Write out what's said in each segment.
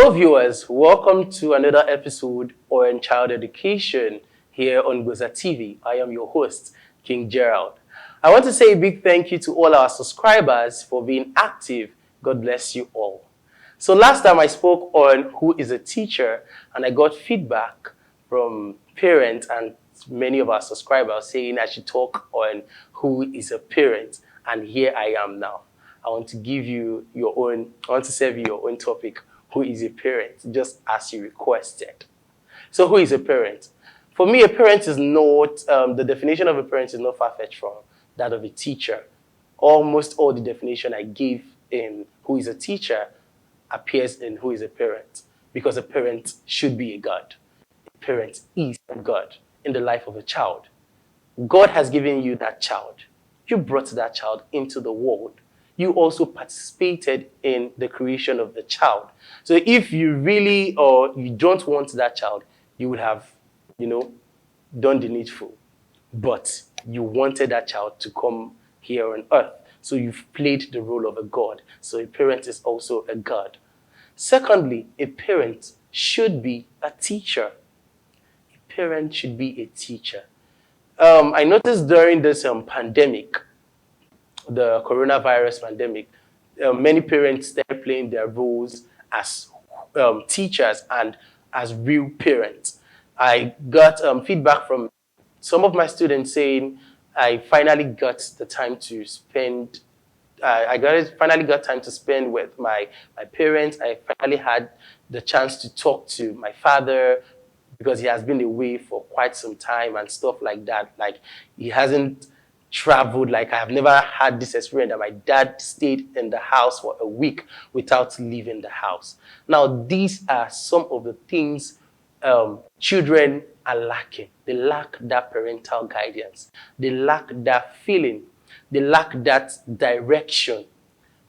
Hello viewers, welcome to another episode on child education here on Goza TV. I am your host, King Gerald. I want to say a big thank you to all our subscribers for being active. God bless you all. So last time I spoke on who is a teacher and I got feedback from parents and many of our subscribers saying I should talk on who is a parent, and here I am now. I want to serve you your own topic. Who is a parent, just as you requested. So who is a parent? For me, a parent is not, the definition of a parent is not far-fetched from that of a teacher. Almost all the definition I gave in who is a teacher appears in who is a parent, because a parent should be a God. A parent is a God in the life of a child. God has given you that child. You brought that child into the world. You also participated in the creation of the child. So if you really or you don't want that child, you would have, done the needful. But you wanted that child to come here on earth. So you've played the role of a God. So a parent is also a God. Secondly, a parent should be a teacher. A parent should be a teacher. I noticed during this pandemic, the coronavirus pandemic, many parents started playing their roles as teachers and as real parents. I got feedback from some of my students saying I finally got the time to spend. Finally got time to spend with my parents. I finally had the chance to talk to my father because he has been away for quite some time and stuff like that. Like he hasn't traveled. Like I have never had this experience that my dad stayed in the house for a week without leaving the house. Now, these are some of the things children are lacking. They lack that parental guidance. They lack that feeling. They lack that direction.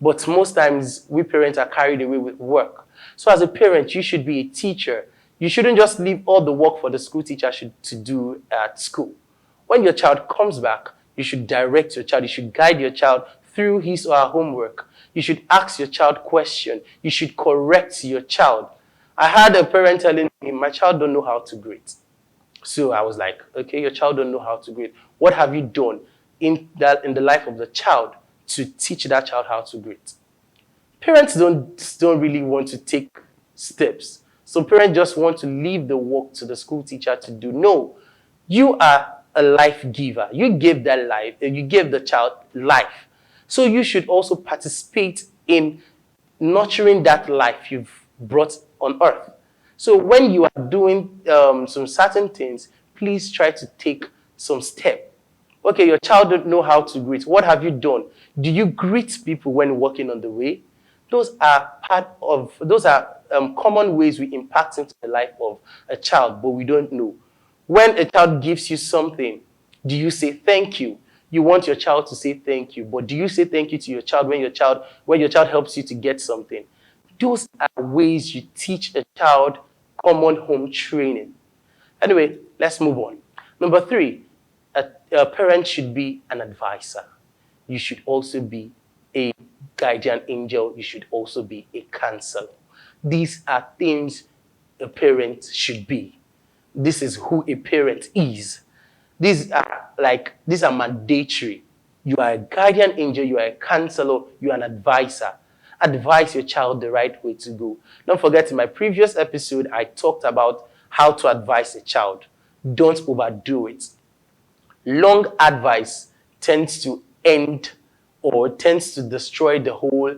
But most times, we parents are carried away with work. So as a parent, you should be a teacher. You shouldn't just leave all the work for the school teacher to do at school. When your child comes back, you should direct your child. You should guide your child through his or her homework. You should ask your child questions. You should correct your child. I had a parent telling me, my child don't know how to grade. So I was like, okay, your child don't know how to grade. What have you done in the life of the child to teach that child how to grade? Parents don't really want to take steps. Some parents just want to leave the work to the school teacher to do. No, you are a life giver. You gave that life, and you gave the child life. So you should also participate in nurturing that life you've brought on earth. So when you are doing some certain things, please try to take some step. Okay, your child don't know how to greet. What have you done? Do you greet people when walking on the way? Those are common ways we impact into the life of a child, but we don't know. When a child gives you something, do you say thank you? You want your child to say thank you, but do you say thank you to your child when your child helps you to get something? Those are ways you teach a child common home training. Anyway, let's move on. Number 3, a parent should be an advisor. You should also be a guardian angel. You should also be a counselor. These are things a parent should be. This is who a parent is. These are mandatory. You are a guardian angel, you are a counselor, you are an advisor. Advise your child the right way to go. Don't forget, in my previous episode, I talked about how to advise a child. Don't overdo it. Long advice tends to end or tends to destroy the whole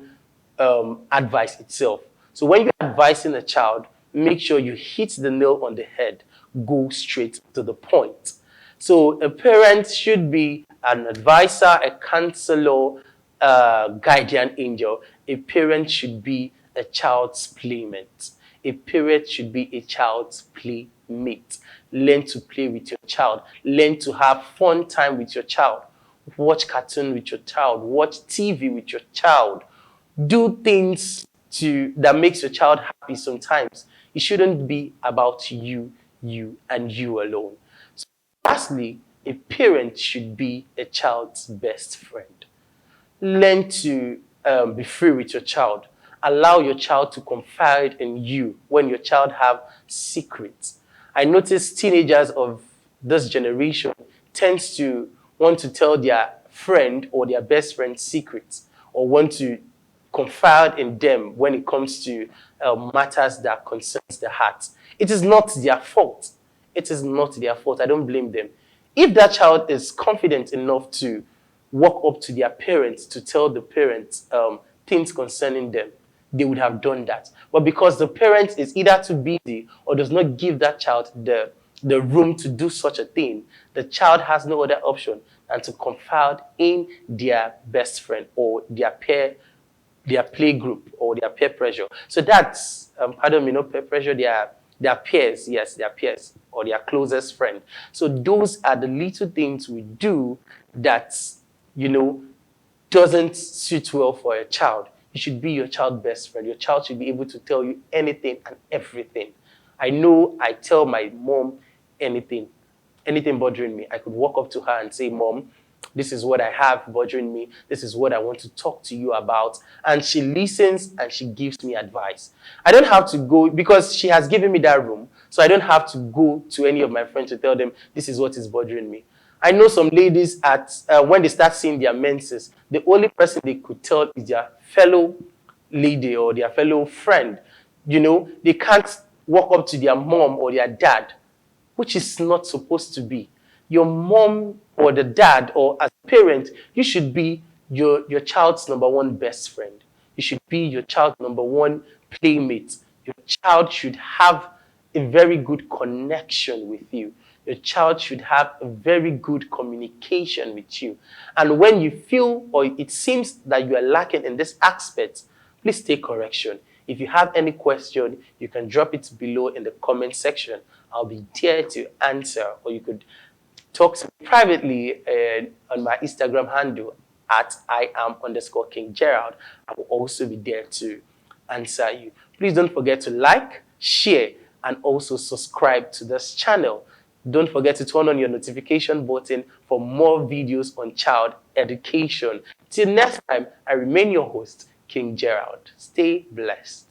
advice itself. So when you're advising a child, make sure you hit the nail on the head. Go straight to the point. So a parent should be an advisor, a counselor, a guardian angel. A parent should be a child's playmate. A parent should be a child's playmate. Learn to play with your child. Learn to have fun time with your child. Watch cartoon with your child. Watch TV with your child. Do things that makes your child happy sometimes. It shouldn't be about you, and you alone. So lastly, a parent should be a child's best friend. Learn to be free with your child. Allow your child to confide in you when your child have secrets. I notice teenagers of this generation tends to want to tell their friend or their best friend secrets, or want to confide in them when it comes to matters that concerns the heart. It is not their fault. It is not their fault. I don't blame them. If that child is confident enough to walk up to their parents to tell the parents things concerning them, they would have done that. But because the parent is either too busy or does not give that child the room to do such a thing, the child has no other option than to confide in their best friend or their play group or their peer pressure. So that's, pardon me, not peer pressure, their peers, yes, their peers or their closest friend. So those are the little things we do that, doesn't suit well for a child. You should be your child's best friend. Your child should be able to tell you anything and everything. I know I tell my mom anything bothering me. I could walk up to her and say, Mom, this is what I have bothering me. This is what I want to talk to you about. And she listens and she gives me advice. I don't have to go, because she has given me that room, so I don't have to go to any of my friends to tell them this is what is bothering me. I know some ladies when they start seeing their menses, the only person they could tell is their fellow lady or their fellow friend. They can't walk up to their mom or their dad, which is not supposed to be. Your mom or the dad, or as a parent, you should be your child's number one best friend. You should be your child's number one playmate. Your child should have a very good connection with you. Your child should have a very good communication with you. And when you feel or it seems that you are lacking in this aspect, please take correction. If you have any question, you can drop it below in the comment section. I'll be there to answer, or you could talk to me privately on my Instagram handle at @I am_King Gerald. I will also be there to answer you. Please don't forget to like, share, and also subscribe to this channel. Don't forget to turn on your notification button for more videos on child education. Till next time, I remain your host, King Gerald. Stay blessed.